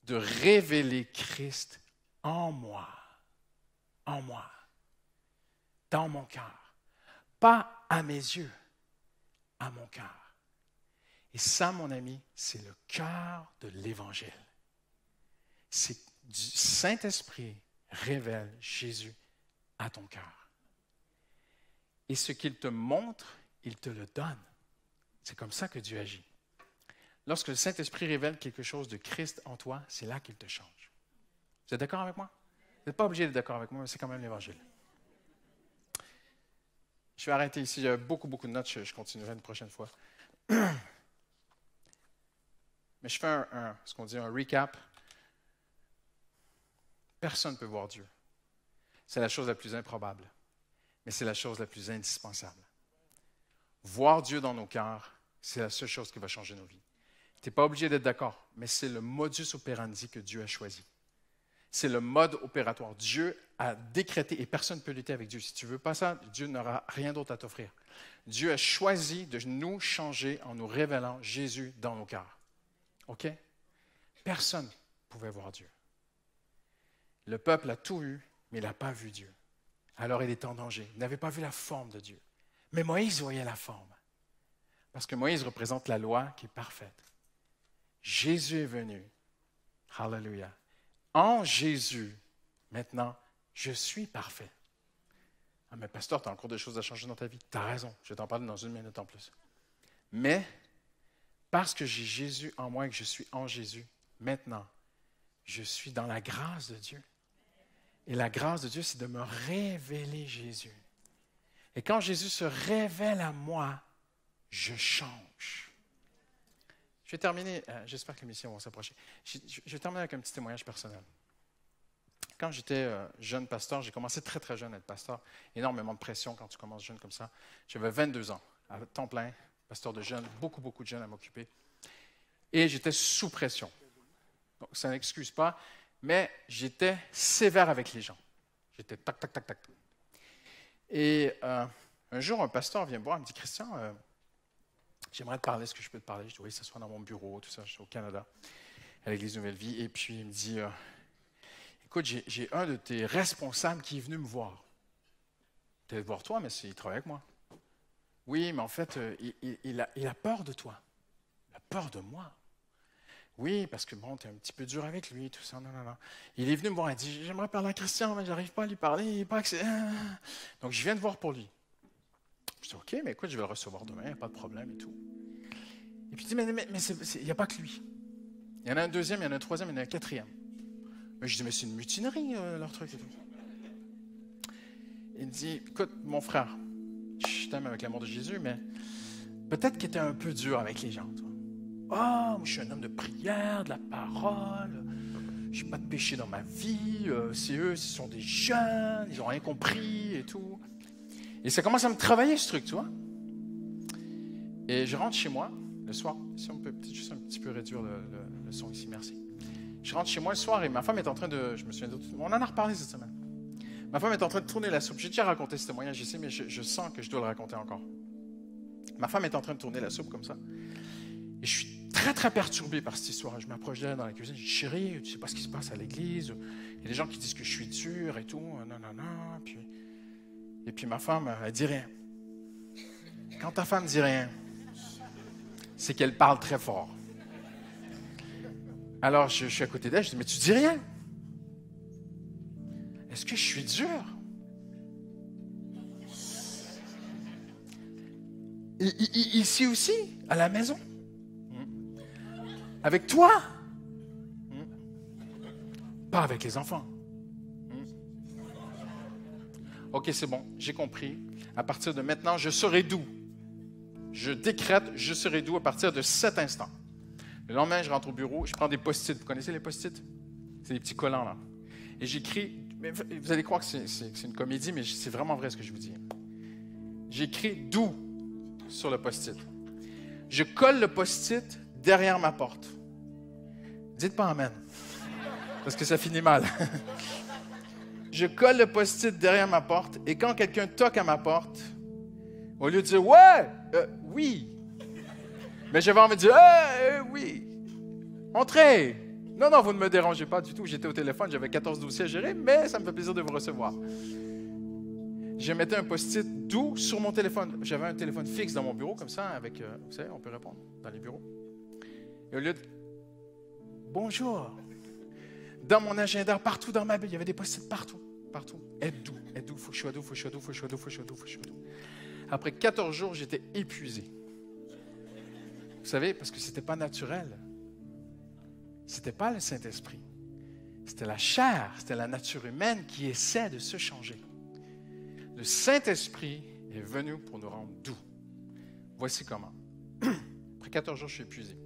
de révéler Christ en moi, dans mon cœur, pas à mes yeux, à mon cœur. Et ça, mon ami, c'est le cœur de l'Évangile. C'est du Saint-Esprit révèle Jésus à ton cœur. Et ce qu'il te montre, il te le donne. C'est comme ça que Dieu agit. Lorsque le Saint-Esprit révèle quelque chose de Christ en toi, c'est là qu'il te change. Vous êtes d'accord avec moi? Vous n'êtes pas obligé d'être d'accord avec moi, mais c'est quand même l'Évangile. Je vais arrêter ici. Il y a beaucoup de notes. Je continuerai une prochaine fois. Mais je fais ce qu'on dit un recap. Personne ne peut voir Dieu. C'est la chose la plus improbable, mais c'est la chose la plus indispensable. Voir Dieu dans nos cœurs, c'est la seule chose qui va changer nos vies. Tu n'es pas obligé d'être d'accord, mais c'est le modus operandi que Dieu a choisi. C'est le mode opératoire. Dieu a décrété, et personne ne peut lutter avec Dieu. Si tu ne veux pas ça, Dieu n'aura rien d'autre à t'offrir. Dieu a choisi de nous changer en nous révélant Jésus dans nos cœurs. OK? Personne ne pouvait voir Dieu. Le peuple a tout eu, mais il n'a pas vu Dieu. Alors il est en danger. Il n'avait pas vu la forme de Dieu. Mais Moïse voyait la forme. Parce que Moïse représente la loi qui est parfaite. Jésus est venu. Hallelujah. En Jésus, maintenant, je suis parfait. Ah, mais pasteur, tu as encore des choses à changer dans ta vie. Tu as raison. Je vais t'en parler dans 1 minute en plus. Mais, parce que j'ai Jésus en moi et que je suis en Jésus, maintenant, je suis dans la grâce de Dieu. Et la grâce de Dieu, c'est de me révéler Jésus. Et quand Jésus se révèle à moi, je change. Je vais terminer, j'espère que les musiciens vont s'approcher. Je vais terminer avec un petit témoignage personnel. Quand j'étais jeune pasteur, j'ai commencé très très jeune à être pasteur. Énormément de pression quand tu commences jeune comme ça. J'avais 22 ans, à temps plein, pasteur de jeunes, beaucoup de jeunes à m'occuper. Et j'étais sous pression. Donc ça n'excuse pas, mais j'étais sévère avec les gens. J'étais tac, tac, tac, tac. Et un jour, un pasteur vient me voir, il me dit, Christian, j'aimerais te parler, est-ce que je peux te parler? Je dis, oui, ça soit dans mon bureau, tout ça, je suis au Canada, à l'Église Nouvelle Vie. Et puis, il me dit, écoute, j'ai un de tes responsables qui est venu me voir. Tu es venu voir toi, mais il travaille avec moi. Oui, mais en fait, il a peur de toi. Il a peur de moi. Oui, parce que bon, tu es un petit peu dur avec lui, tout ça, non. Il est venu me voir, il dit, j'aimerais parler à Christian, mais je n'arrive pas à lui parler, il n'est pas accès. Donc, je viens de voir pour lui. Je dis, OK, mais écoute, je vais le recevoir demain, il n'y a pas de problème et tout. Et puis il dit, mais il n'y a pas que lui. Il y en a un deuxième, il y en a un troisième, il y en a un quatrième. Mais je dis, mais c'est une mutinerie, leur truc et tout. Il me dit, écoute, mon frère, je t'aime avec l'amour de Jésus, mais peut-être qu'il était un peu dur avec les gens, toi. Moi, je suis un homme de prière, de la parole, je n'ai pas de péché dans ma vie, c'est eux, ce sont des jeunes, ils n'ont rien compris et tout. Et ça commence à me travailler ce truc, tu vois. Et je rentre chez moi le soir, si on peut peut-être juste un petit peu réduire le son ici, merci. Je rentre chez moi le soir et ma femme est en train de, je me souviens d'autres, on en a reparlé cette semaine. Ma femme est en train de tourner la soupe. J'ai déjà raconté ce témoignage ici, mais je sens que je dois le raconter encore. Ma femme est en train de tourner la soupe comme ça. Et je suis très, très perturbé par cette histoire. Je m'approche d'elle dans la cuisine. Je dis, chérie, tu ne sais pas ce qui se passe à l'église. Il y a des gens qui disent que je suis dur et tout. Non. Et puis ma femme, elle ne dit rien. Quand ta femme ne dit rien, c'est qu'elle parle très fort. Alors, je suis à côté d'elle. Je dis, mais tu dis rien. Est-ce que je suis dur? Ici aussi, à la maison? Avec toi? Pas avec les enfants. OK, c'est bon, j'ai compris. À partir de maintenant, je serai doux. Je décrète, je serai doux à partir de cet instant. Le lendemain, je rentre au bureau, je prends des post-it. Vous connaissez les post-it? C'est des petits collants, là. Et j'écris, mais vous allez croire que c'est une comédie, mais c'est vraiment vrai ce que je vous dis. J'écris « doux » sur le post-it. Je colle le post-it derrière ma porte. Dites pas amen, parce que ça finit mal. Je colle le post-it derrière ma porte et quand quelqu'un toque à ma porte, au lieu de dire « ouais, oui », mais j'avais envie de dire « oui, entrez ». Non, vous ne me dérangez pas du tout. J'étais au téléphone, j'avais 14 dossiers à gérer, mais ça me fait plaisir de vous recevoir. Je mettais un post-it doux sur mon téléphone. J'avais un téléphone fixe dans mon bureau, comme ça, avec, vous savez, on peut répondre dans les bureaux. Et au lieu de « bonjour », dans mon agenda, partout dans ma Bible, il y avait des post-it partout. Être doux, il faut que je sois doux. Après 14 jours, j'étais épuisé. Vous savez, parce que ce n'était pas naturel. Ce n'était pas le Saint-Esprit. C'était la chair, c'était la nature humaine qui essaie de se changer. Le Saint-Esprit est venu pour nous rendre doux. Voici comment. Après 14 jours, je suis épuisé.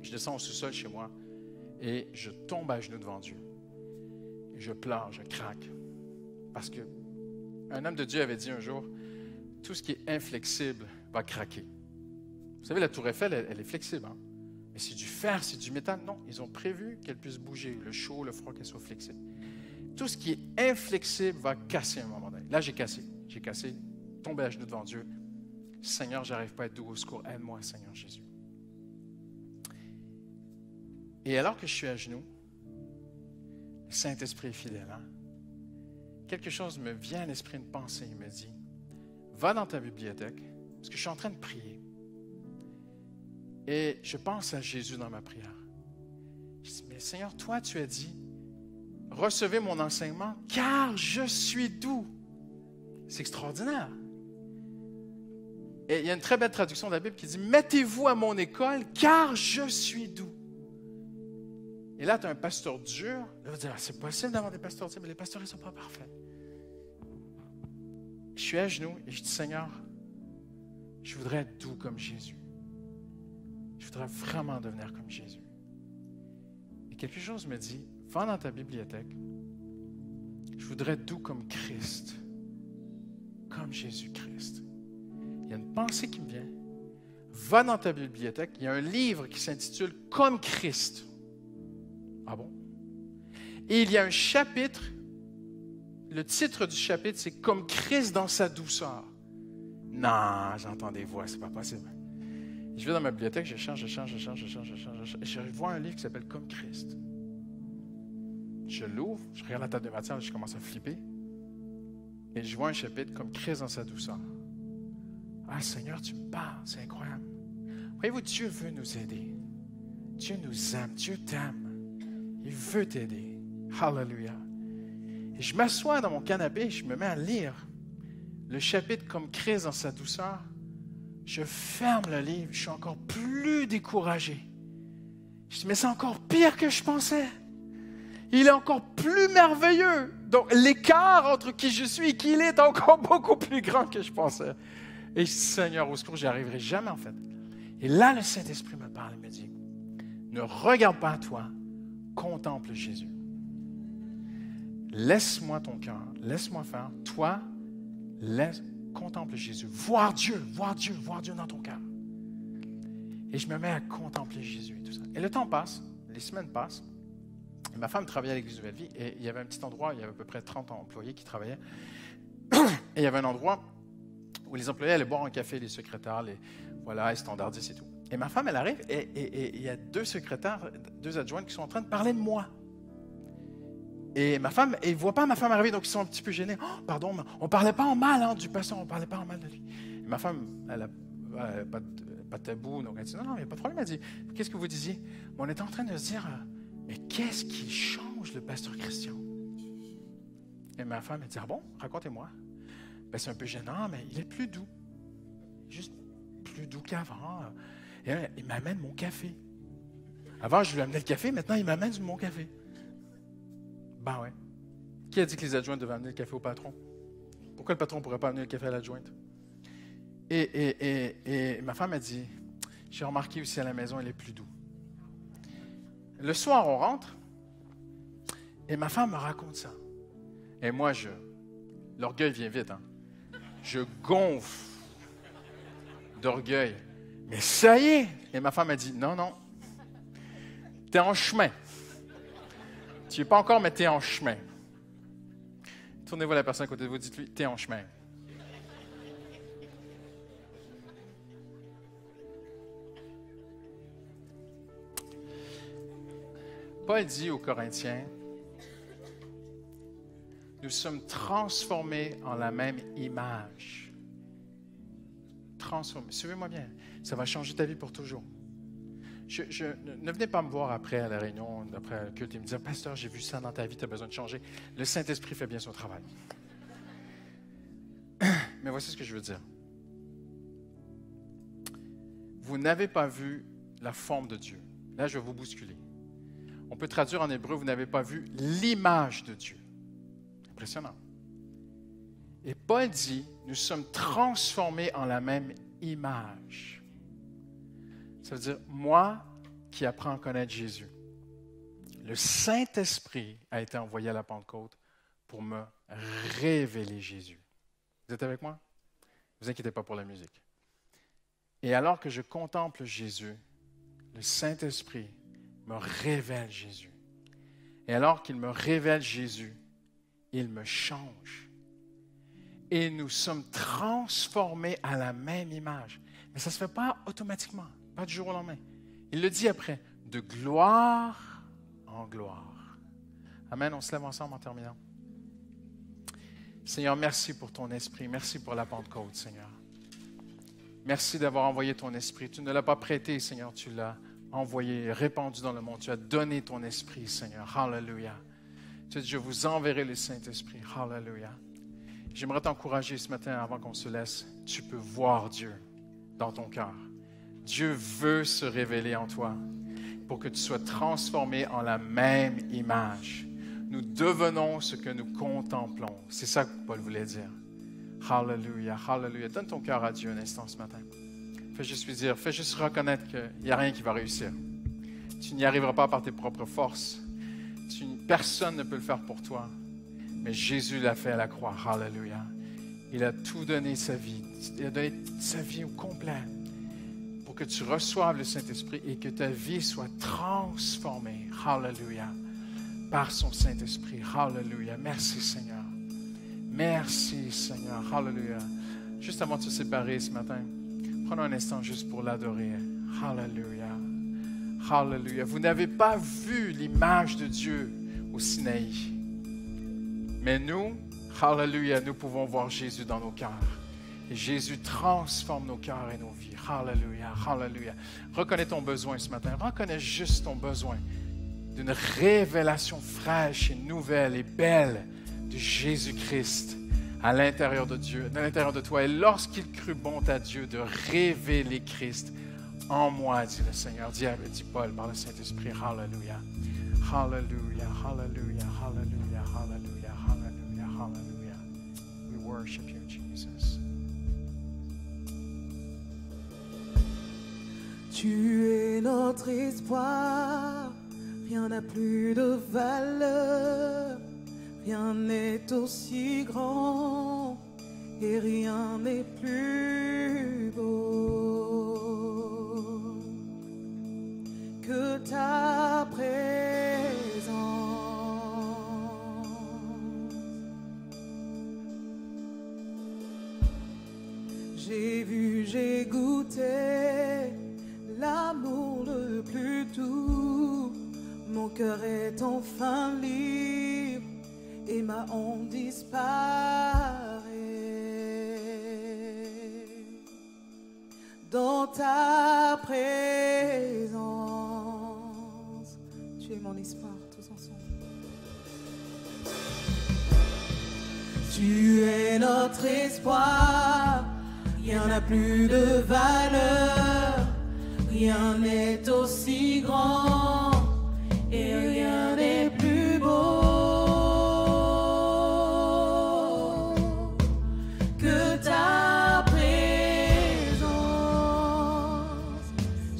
Je descends au sous-sol chez moi et je tombe à genoux devant Dieu. Et je pleure, je craque. Parce qu'un homme de Dieu avait dit un jour, tout ce qui est inflexible va craquer. Vous savez, la tour Eiffel, elle est flexible, hein? Mais c'est du fer, c'est du métal. Non, ils ont prévu qu'elle puisse bouger, le chaud, le froid, qu'elle soit flexible. Tout ce qui est inflexible va casser à un moment donné. Là, j'ai cassé, tombé à genoux devant Dieu. Seigneur, je n'arrive pas à être doux, au secours, aide-moi, Seigneur Jésus. Et alors que je suis à genoux, le Saint-Esprit est fidèle. Hein? Quelque chose me vient à l'esprit, une pensée, il me dit, va dans ta bibliothèque, parce que je suis en train de prier. Et je pense à Jésus dans ma prière. Je dis, mais Seigneur, toi, tu as dit, recevez mon enseignement, car je suis doux. C'est extraordinaire. Et il y a une très belle traduction de la Bible qui dit, mettez-vous à mon école, car je suis doux. Et là, tu as un pasteur dur. Là, va dire, c'est possible d'avoir des pasteurs durs, mais les pasteurs, ils ne sont pas parfaits. Je suis à genoux et je dis, Seigneur, je voudrais être doux comme Jésus. Je voudrais vraiment devenir comme Jésus. Et quelque chose me dit, va dans ta bibliothèque. Je voudrais être doux comme Christ. Comme Jésus-Christ. Il y a une pensée qui me vient. Va dans ta bibliothèque. Il y a un livre qui s'intitule « Comme Christ ». Ah bon? Et il y a un chapitre, le titre du chapitre, c'est « Comme Christ dans sa douceur ». Non, j'entends des voix, c'est pas possible. Je vais dans ma bibliothèque, je cherche, et je vois un livre qui s'appelle « Comme Christ ». Je l'ouvre, je regarde la table de matière, je commence à flipper. Et je vois un chapitre « Comme Christ dans sa douceur ». Ah, Seigneur, tu me parles, c'est incroyable. Voyez-vous, Dieu veut nous aider. Dieu nous aime, Dieu t'aime. Il veut t'aider. Hallelujah. Et je m'assois dans mon canapé, je me mets à lire le chapitre « Comme Christ dans sa douceur ». Je ferme le livre, je suis encore plus découragé. Je dis, mais c'est encore pire que je pensais. Il est encore plus merveilleux. Donc, l'écart entre qui je suis et qui il est encore beaucoup plus grand que je pensais. Et je dis, Seigneur, au secours, j'y arriverai jamais, en fait. Et là, le Saint-Esprit me parle et me dit, ne regarde pas à toi, contemple Jésus. Laisse-moi ton cœur, laisse-moi faire. Toi, contemple Jésus. Voir Dieu dans ton cœur. Et je me mets à contempler Jésus et tout ça. Et le temps passe, les semaines passent. Et ma femme travaillait à l'Église Nouvelle Vie et il y avait un petit endroit, il y avait à peu près 30 employés qui travaillaient. Et il y avait un endroit où les employés allaient boire un café, les secrétaires, les standardistes et tout. Et ma femme, elle arrive et il y a 2 secrétaires, 2 adjointes qui sont en train de parler de moi. Et ma femme, ils ne voient pas ma femme arriver, donc ils sont un petit peu gênés. Oh, pardon, on ne parlait pas en mal du pasteur, on ne parlait pas en mal de lui. Et ma femme, elle n'a pas de tabou, donc elle dit, non, il n'y a pas de problème. Elle dit, qu'est-ce que vous disiez? On était en train de se dire, mais qu'est-ce qui change le pasteur Christian? Et ma femme, elle dit, ah bon, racontez-moi. Ben, c'est un peu gênant, mais il est plus doux. Juste plus doux qu'avant. Et il m'amène mon café. Avant, je lui amenais le café, maintenant, il m'amène mon café. Ben ouais. Qui a dit que les adjointes devaient amener le café au patron? Pourquoi le patron ne pourrait pas amener le café à l'adjointe? Et ma femme a dit, j'ai remarqué aussi à la maison, il est plus doux. Le soir, on rentre, et ma femme me raconte ça. Et moi, l'orgueil vient vite, hein? Je gonfle d'orgueil. Mais ça y est! Et ma femme a dit, non, t'es en chemin. Tu n'y es pas encore, mais t'es en chemin. Tournez-vous à la personne à côté de vous, dites-lui, t'es en chemin. Paul dit aux Corinthiens, nous sommes transformés en la même image. Transformés. Suivez-moi bien. Ça va changer ta vie pour toujours. Ne venez pas me voir après à la réunion, après le culte, et me dire, pasteur, j'ai vu ça dans ta vie, tu as besoin de changer. Le Saint-Esprit fait bien son travail. Mais voici ce que je veux dire. Vous n'avez pas vu la forme de Dieu. Là, je vais vous bousculer. On peut traduire en hébreu, vous n'avez pas vu l'image de Dieu. Impressionnant. Et Paul dit, nous sommes transformés en la même image. Ça veut dire, moi qui apprends à connaître Jésus, le Saint-Esprit a été envoyé à la Pentecôte pour me révéler Jésus. Vous êtes avec moi? Ne vous inquiétez pas pour la musique. Et alors que je contemple Jésus, le Saint-Esprit me révèle Jésus. Et alors qu'il me révèle Jésus, il me change. Et nous sommes transformés à la même image. Mais ça ne se fait pas automatiquement, pas du jour au lendemain. Il le dit après, de gloire en gloire, Amen. On se lève ensemble en terminant. Seigneur, merci pour ton esprit. Merci pour la Pentecôte, Seigneur. Merci d'avoir envoyé ton esprit. Tu ne l'as pas prêté, Seigneur. Tu l'as envoyé, répandu dans le monde. Tu as donné ton esprit, Seigneur. Hallelujah. Tu as dit, je vous enverrai le Saint-Esprit. Hallelujah. J'aimerais t'encourager ce matin, avant qu'on se laisse. Tu peux voir Dieu dans ton cœur. Dieu veut se révéler en toi pour que tu sois transformé en la même image. Nous devenons ce que nous contemplons. C'est ça que Paul voulait dire. Hallelujah, hallelujah. Donne ton cœur à Dieu un instant ce matin. Fais juste lui dire, fais juste reconnaître qu'il n'y a rien qui va réussir. Tu n'y arriveras pas par tes propres forces. Personne ne peut le faire pour toi. Mais Jésus l'a fait à la croix. Hallelujah. Il a tout donné sa vie. Il a donné sa vie au complet pour que tu reçoives le Saint-Esprit et que ta vie soit transformée. Hallelujah. Par son Saint-Esprit. Hallelujah. Merci Seigneur. Merci Seigneur. Hallelujah. Juste avant de se séparer ce matin, prenons un instant juste pour l'adorer. Hallelujah. Hallelujah. Vous n'avez pas vu l'image de Dieu au Sinaï. Mais nous, hallelujah, nous pouvons voir Jésus dans nos cœurs. Et Jésus transforme nos cœurs et nos vies. Hallelujah, hallelujah. Reconnais ton besoin ce matin. Reconnais juste ton besoin d'une révélation fraîche et nouvelle et belle de Jésus-Christ à l'intérieur de Dieu, à l'intérieur de toi. Et lorsqu'il crut bon à Dieu de révéler Christ en moi, dit le Seigneur, dit Paul par le Saint-Esprit. Hallelujah, hallelujah, hallelujah, hallelujah, hallelujah, hallelujah, hallelujah. We worship you, Jesus. Tu es notre espoir, rien n'a plus de valeur, rien n'est aussi grand et rien n'est plus beau que ta présence. J'ai vu, j'ai goûté l'amour le plus doux. Mon cœur est enfin libre et ma honte disparaît. Dans ta présence, tu es mon espoir, tous ensemble. Tu es notre espoir, rien n'a plus de valeur, rien n'est aussi grand et rien n'est plus beau que ta présence.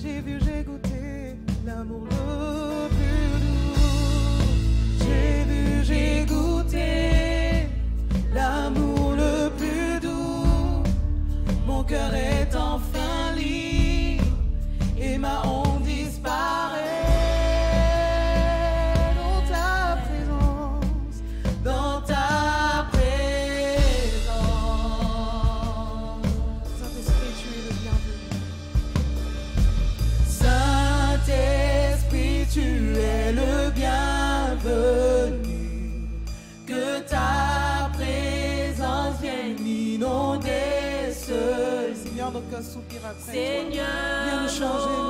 J'ai vu, j'ai goûté l'amour le plus doux. J'ai vu, j'ai goûté l'amour le plus doux. Mon cœur est enfin libre et ma honte disparaît. Dans ta présence, Saint-Esprit, tu es le bienvenu. Saint-Esprit, tu es le bienvenu. Que ta présence vienne inonder ce. Seigneur, notre cœur soupire après toi. Viens nous changer.